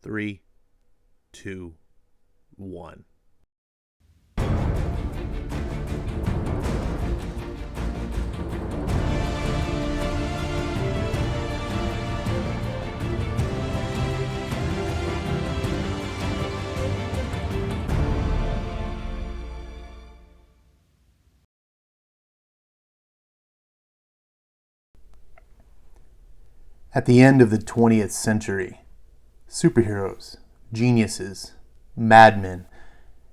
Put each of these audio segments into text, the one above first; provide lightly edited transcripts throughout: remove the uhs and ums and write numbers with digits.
3, 2, 1. At the end of the 20th century, superheroes, geniuses, madmen,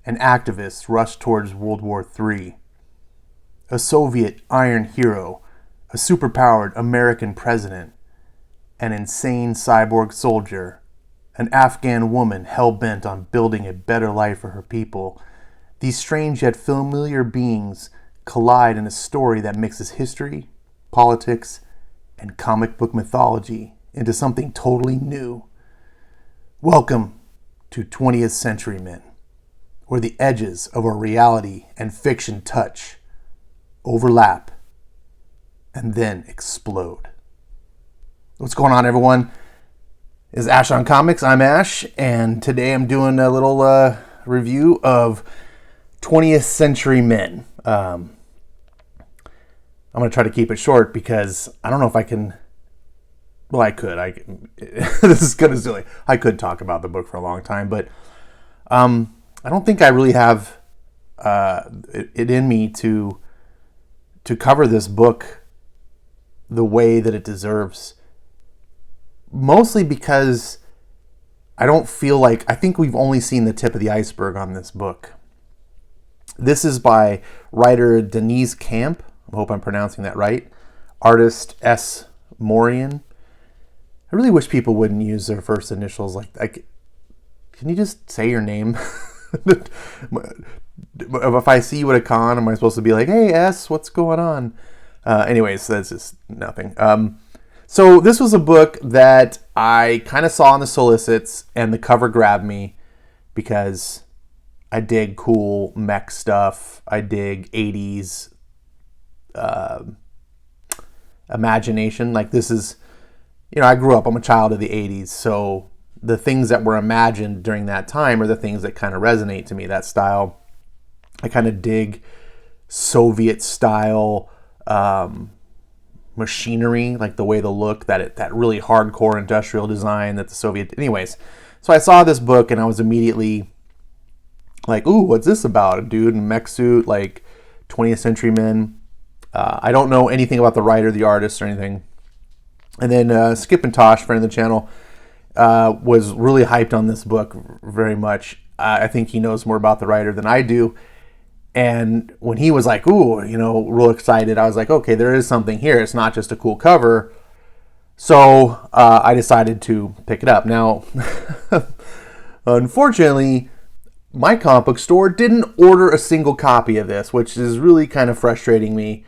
and activists rushed towards World War III. A Soviet iron hero, a superpowered American president, an insane cyborg soldier, an Afghan woman hell-bent on building a better life for her people. These strange yet familiar beings collide in a story that mixes history, politics, and comic book mythology into something totally new. Welcome to 20th Century Men, where the edges of our reality and fiction touch, overlap, and then explode. What's going on, everyone? This is Ash on Comics. I'm Ash, and today I'm doing a little review of 20th Century Men. I'm going to try to keep it short because I don't know if I can. Well, I could. This is kind of silly. I could talk about the book for a long time, but I don't think I really have it in me to cover this book the way that it deserves. Mostly because I don't feel like, I think we've only seen the tip of the iceberg on this book. This is by writer Denise Camp. I hope I'm pronouncing that right. Artist S. Morian. I really wish people wouldn't use their first initials like can you just say your name? If I see you at a con, am I supposed to be like, hey, S, what's going on? Anyways, that's just nothing. So this was a book that I kind of saw on the solicits, and the cover grabbed me because I dig cool mech stuff. I dig 80s imagination. Like, this is, I'm a child of the 80s, so the things that were imagined during that time are the things that kind of resonate to me, that style. I kind of dig Soviet style machinery, like the way they look, that really hardcore industrial design that the Soviet. Anyways, so I saw this book and I was immediately like, ooh, what's this about? A dude in a mech suit, like 20th Century Men. I don't know anything about the writer, the artist, or anything. And then Skip and Tosh, friend of the channel, was really hyped on this book very much. I think he knows more about the writer than I do. And when he was like, ooh, real excited, I was like, okay, there is something here. It's not just a cool cover. So I decided to pick it up. Now, unfortunately, my comic book store didn't order a single copy of this, which is really kind of frustrating me.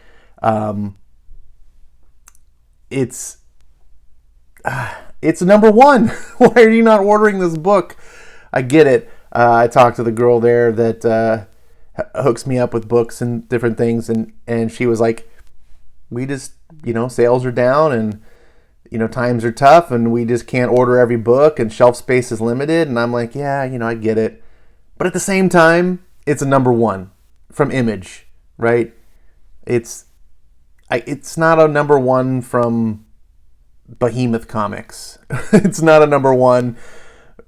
It's number one. Why are you not ordering this book? I get it. I talked to the girl there that hooks me up with books and different things, and she was like, we just, sales are down, and times are tough, and we just can't order every book, and shelf space is limited. And I'm like, yeah, I get it. But at the same time, it's a number one from Image, right? It's not a number one from Behemoth Comics. It's not a number one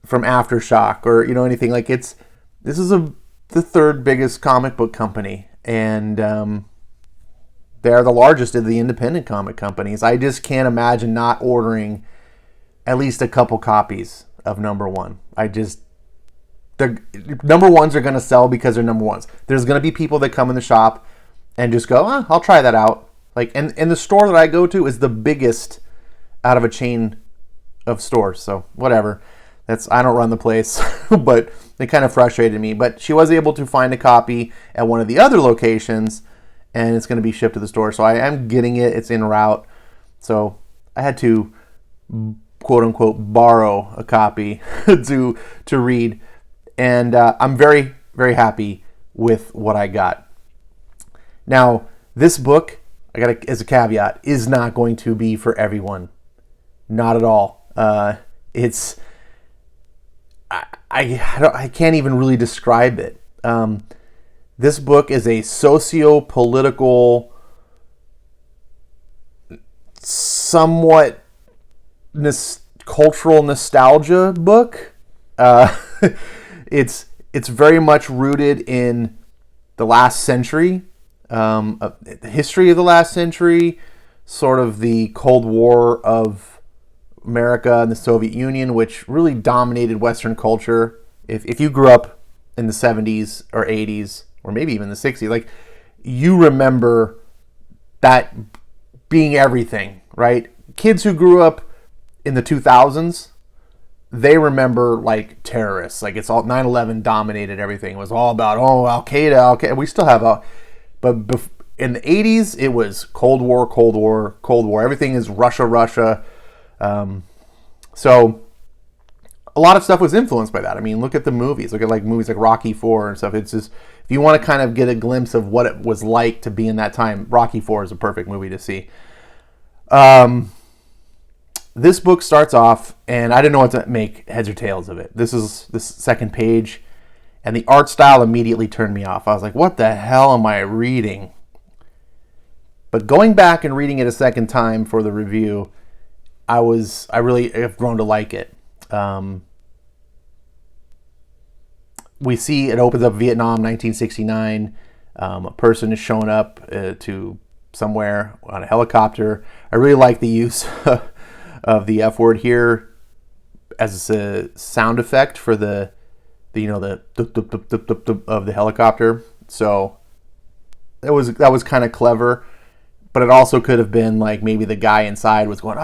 from Aftershock or anything. Like, this is the third biggest comic book company, and they are the largest of the independent comic companies. I just can't imagine not ordering at least a couple copies of number one. The number ones are going to sell because they're number ones. There's going to be people that come in the shop and just go, I'll try that out. Like, and the store that I go to is the biggest out of a chain of stores. So whatever. I don't run the place, but it kind of frustrated me. But she was able to find a copy at one of the other locations, and it's going to be shipped to the store. So I am getting it. It's en route. So I had to, quote unquote, borrow a copy to read. And I'm very, very happy with what I got. Now, this book, as a caveat, is not going to be for everyone. Not at all. It's I can't even really describe it. This book is a socio-political, somewhat cultural nostalgia book. It's very much rooted in the last century, the history of the last century, sort of the Cold War of America and the Soviet Union, which really dominated Western culture. If you grew up in the 70s or 80s, or maybe even the 60s, like, you remember that being everything, right? Kids who grew up in the 2000s, they remember like terrorists. Like, it's all 9/11 dominated everything. It was all about, Al Qaeda. We still have but in the 80s, it was Cold War. Everything is Russia. So a lot of stuff was influenced by that. I mean, look at the movies. Look at like movies like Rocky IV and stuff. It's just, if you want to kind of get a glimpse of what it was like to be in that time, Rocky IV is a perfect movie to see. This book starts off, and I didn't know what to make heads or tails of it. This second page, and the art style immediately turned me off. I was like, what the hell am I reading? But going back and reading it a second time for the review, I really have grown to like it. We see it opens up Vietnam, 1969. A person is showing up to somewhere on a helicopter. I really like the use of the F word here as a sound effect for the of the helicopter. So that was kind of clever, but it also could have been like maybe the guy inside was going,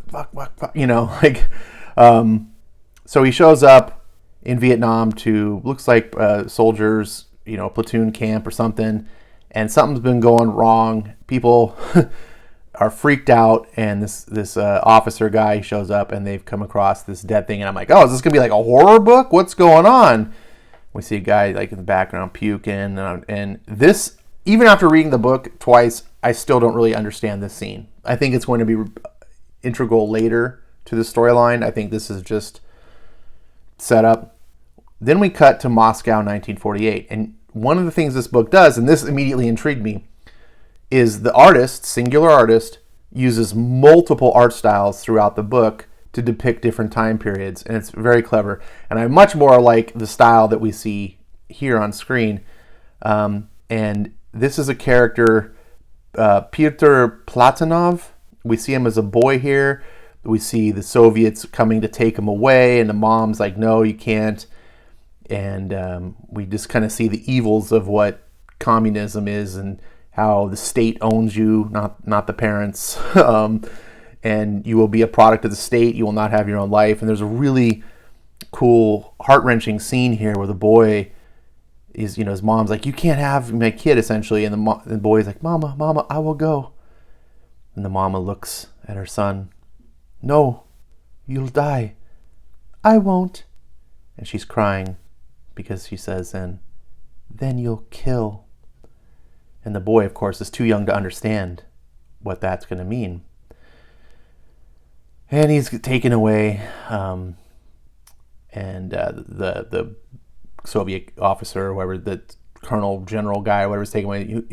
fuck, like. So he shows up in Vietnam to, looks like soldiers, platoon camp or something, and something's been going wrong. People are freaked out, and this officer guy shows up, and they've come across this dead thing, and I'm like, is this gonna be like a horror book? What's going on? We see a guy like in the background puking, and this, even after reading the book twice, I still don't really understand this scene. I think it's going to be integral later to the storyline. I think this is just set up. Then we cut to Moscow, 1948, and one of the things this book does, and this immediately intrigued me, is the artist, singular artist, uses multiple art styles throughout the book to depict different time periods, and it's very clever. And I much more like the style that we see here on screen. And this is a character, Pyotr Platonov. We see him as a boy here. We see the Soviets coming to take him away, and the mom's like, no, you can't. And we just kind of see the evils of what communism is, and how the state owns you, not the parents. And you will be a product of the state. You will not have your own life. And there's a really cool, heart-wrenching scene here where the boy is, his mom's like, you can't have my kid, essentially. And the boy's like, Mama, I will go. And the mama looks at her son. No, you'll die. I won't. And she's crying because she says, then you'll kill. And the boy, of course, is too young to understand what that's going to mean. And he's taken away, and the Soviet officer, or whoever, the colonel, general guy, or whatever, is taken away.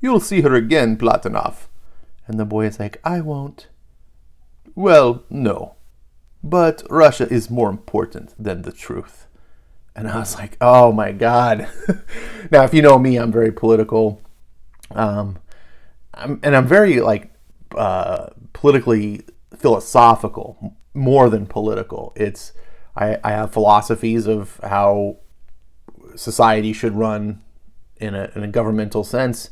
You'll see her again, Platonov. And the boy is like, I won't. Well, no. But Russia is more important than the truth. And I was like, oh my God. Now, if you know me, I'm very political. I'm very politically philosophical, more than political. I have philosophies of how society should run in a governmental sense,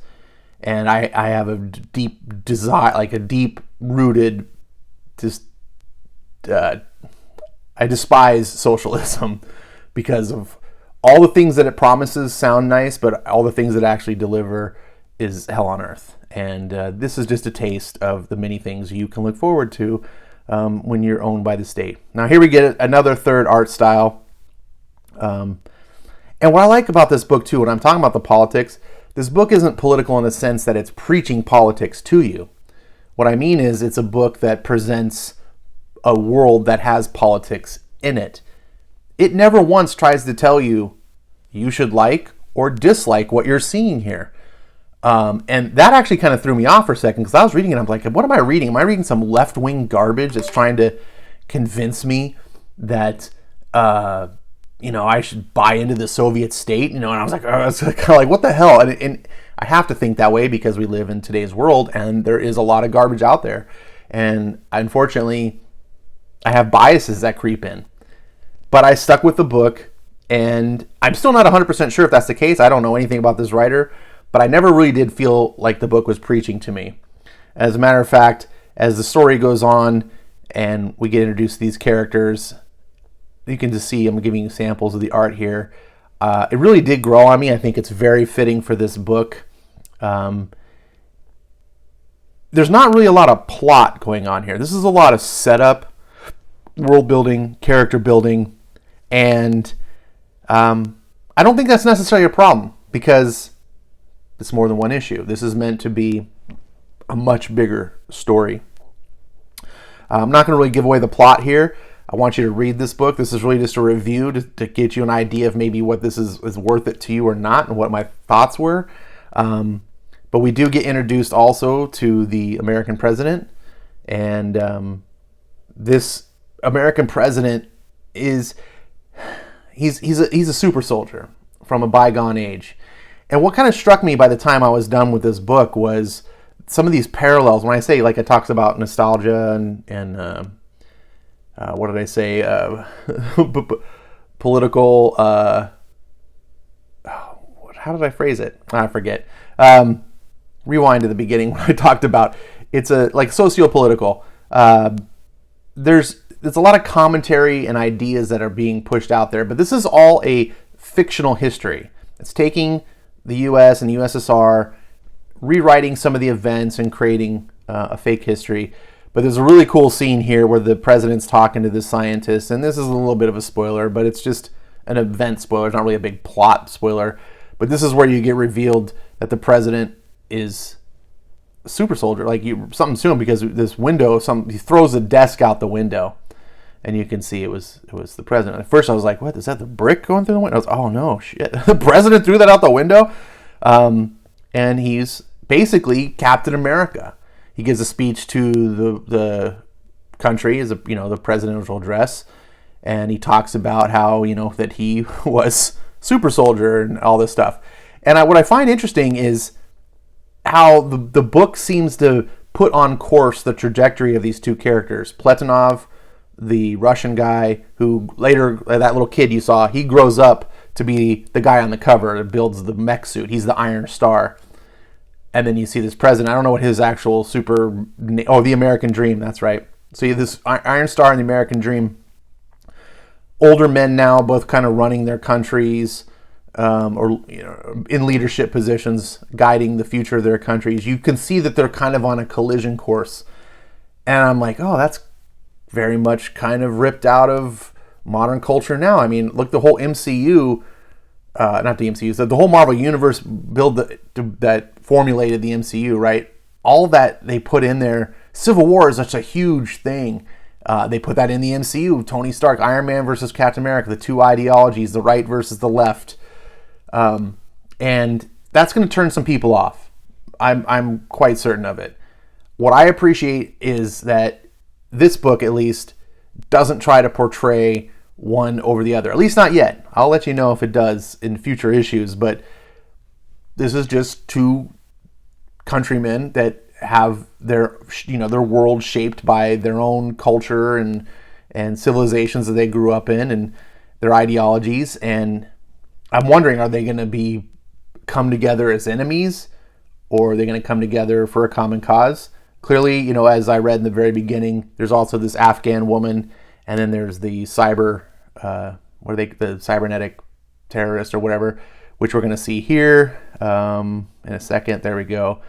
and I have a deep desire, like a deep rooted, I despise socialism because of all the things that it promises sound nice, but all the things that it actually deliver is hell on earth. And this is just a taste of the many things you can look forward to when you're owned by the state. Now here we get another third art style. And what I like about this book too, when I'm talking about the politics, this book isn't political in the sense that it's preaching politics to you. What I mean is it's a book that presents a world that has politics in it. it never once tries to tell you you should like or dislike what you're seeing here. And that actually kind of threw me off for a second, because I was reading it and I'm like, what am I reading? Am I reading some left-wing garbage that's trying to convince me that, I should buy into the Soviet state? And I was like, it's kind of like, what the hell? And I have to think that way because we live in today's world and there is a lot of garbage out there. And unfortunately, I have biases that creep in. But I stuck with the book, and I'm still not 100% sure if that's the case. I don't know anything about this writer, but I never really did feel like the book was preaching to me. As a matter of fact, as the story goes on and we get introduced to these characters, you can just see I'm giving you samples of the art here. It really did grow on me. I think it's very fitting for this book. There's not really a lot of plot going on here. This is a lot of setup, world building, character building, and I don't think that's necessarily a problem, because it's more than one issue. This is meant to be a much bigger story. I'm not going to really give away the plot here. I want you to read this book. This is really just a review to get you an idea of maybe what this is worth it to you or not, and what my thoughts were. But we do get introduced also to the American president, and this American president he's a super soldier from a bygone age. And what kind of struck me by the time I was done with this book was some of these parallels. When I say, like, it talks about nostalgia and what did I say? Political. How did I phrase it? I forget. Rewind to the beginning when I talked about it's like socio-political. There's a lot of commentary and ideas that are being pushed out there, but this is all a fictional history. It's taking the U.S. and the USSR, rewriting some of the events and creating a fake history. But there's a really cool scene here where the president's talking to this scientist, and this is a little bit of a spoiler, but it's just an event spoiler. It's not really a big plot spoiler. But this is where you get revealed that the president is a super soldier. Like, something's to him, because this window, he throws a desk out the window, and you can see it was the president. At first I was like, what, is that the brick going through the window? I was, oh no, shit. The president threw that out the window? And he's basically Captain America. He gives a speech to the country as the presidential address, and he talks about how, that he was super soldier and all this stuff. And what I find interesting is how the book seems to put on course the trajectory of these two characters. Pletanov, the Russian guy, who later, that little kid you saw, he grows up to be the guy on the cover that builds the mech suit. He's the Iron Star. And then you see this president. I don't know what his actual the American Dream, that's right. So you have this Iron Star and the American Dream. Older men now, both kind of running their countries, or in leadership positions, guiding the future of their countries. You can see that they're kind of on a collision course. And I'm like, oh, that's very much kind of ripped out of modern culture now. I mean, look, the whole MCU, not the MCU, the whole Marvel Universe build that formulated the MCU, right? All that they put in there. Civil War is such a huge thing. They put that in the MCU. Tony Stark, Iron Man versus Captain America, the two ideologies, the right versus the left. And that's going to turn some people off. I'm quite certain of it. What I appreciate is that this book, at least, doesn't try to portray one over the other. At least not yet. I'll let you know if it does in future issues, but this is just two countrymen that have their world shaped by their own culture and civilizations that they grew up in and their ideologies. And I'm wondering, are they going to come together as enemies, or are they going to come together for a common cause? Clearly, as I read in the very beginning, there's also this Afghan woman, and then there's the the cybernetic terrorist or whatever, which we're going to see here in a second. There we go.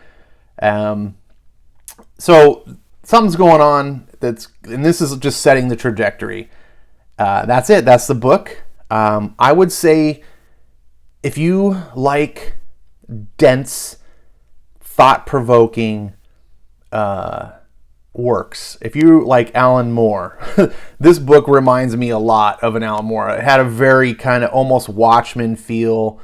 So something's going on and this is just setting the trajectory. That's it. That's the book. I would say if you like dense, thought-provoking, works. If you like Alan Moore, this book reminds me a lot of an Alan Moore. It had a very kind of almost Watchmen feel,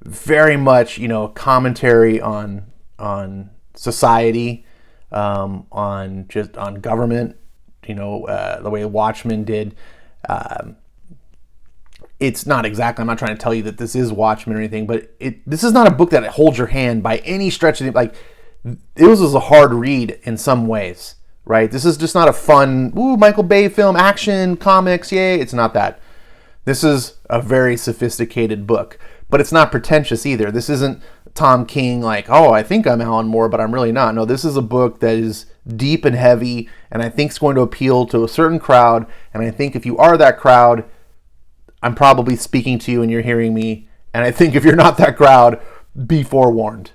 very much, commentary on society, on government, the way Watchmen did. It's not exactly, I'm not trying to tell you that this is Watchmen or anything, but this is not a book that holds your hand by any stretch of it. Like, it was a hard read in some ways, right? This is just not a fun, Michael Bay film, action, comics, yay. It's not that. This is a very sophisticated book, but it's not pretentious either. This isn't Tom King like, oh, I think I'm Alan Moore, but I'm really not. No, this is a book that is deep and heavy, and I think it's going to appeal to a certain crowd, and I think if you are that crowd, I'm probably speaking to you and you're hearing me, and I think if you're not that crowd, be forewarned.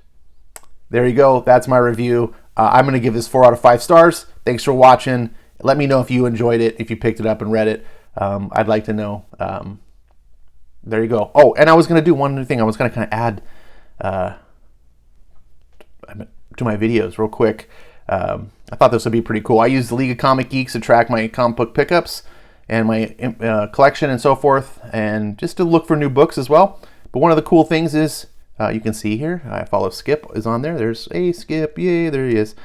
There you go. That's my review. I'm going to give this 4 out of 5 stars. Thanks for watching. Let me know if you enjoyed it, if you picked it up and read it. I'd like to know. There you go. Oh, and I was going to do one other thing. I was going to kind of add to my videos real quick. I thought this would be pretty cool. I use the League of Comic Geeks to track my comic book pickups and my collection and so forth, and just to look for new books as well. But one of the cool things is, you can see here, I follow Skip is on there. There's a Skip, yay, there he is.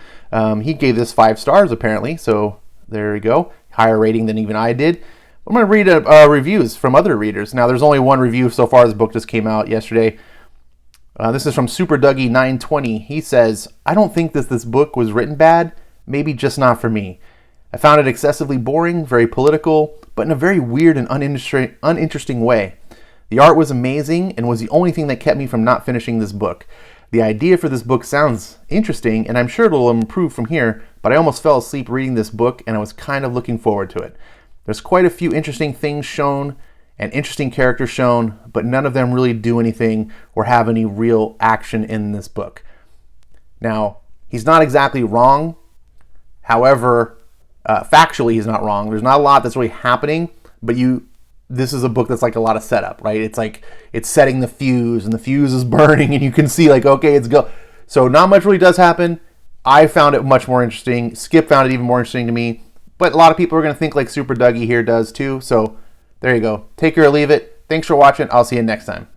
He gave this 5 stars apparently, so there we go. Higher rating than even I did. I'm going to read reviews from other readers. Now, there's only one review so far. This book just came out yesterday. This is from Super Dougie 920. He says, I don't think that this book was written bad, maybe just not for me. I found it excessively boring, very political, but in a very weird and uninteresting way. The art was amazing and was the only thing that kept me from not finishing this book. The idea for this book sounds interesting, and I'm sure it'll improve from here, but I almost fell asleep reading this book, and I was kind of looking forward to it. There's quite a few interesting things shown and interesting characters shown, but none of them really do anything or have any real action in this book. Now, he's not exactly wrong. However, factually, he's not wrong. There's not a lot that's really happening, but this is a book that's like a lot of setup, right? It's like it's setting the fuse, and the fuse is burning, and you can see like, okay, it's go. So not much really does happen. I found it much more interesting. Skip found it even more interesting to me. But a lot of people are going to think like Super Dougie here does too. So there you go. Take it or leave it. Thanks for watching. I'll see you next time.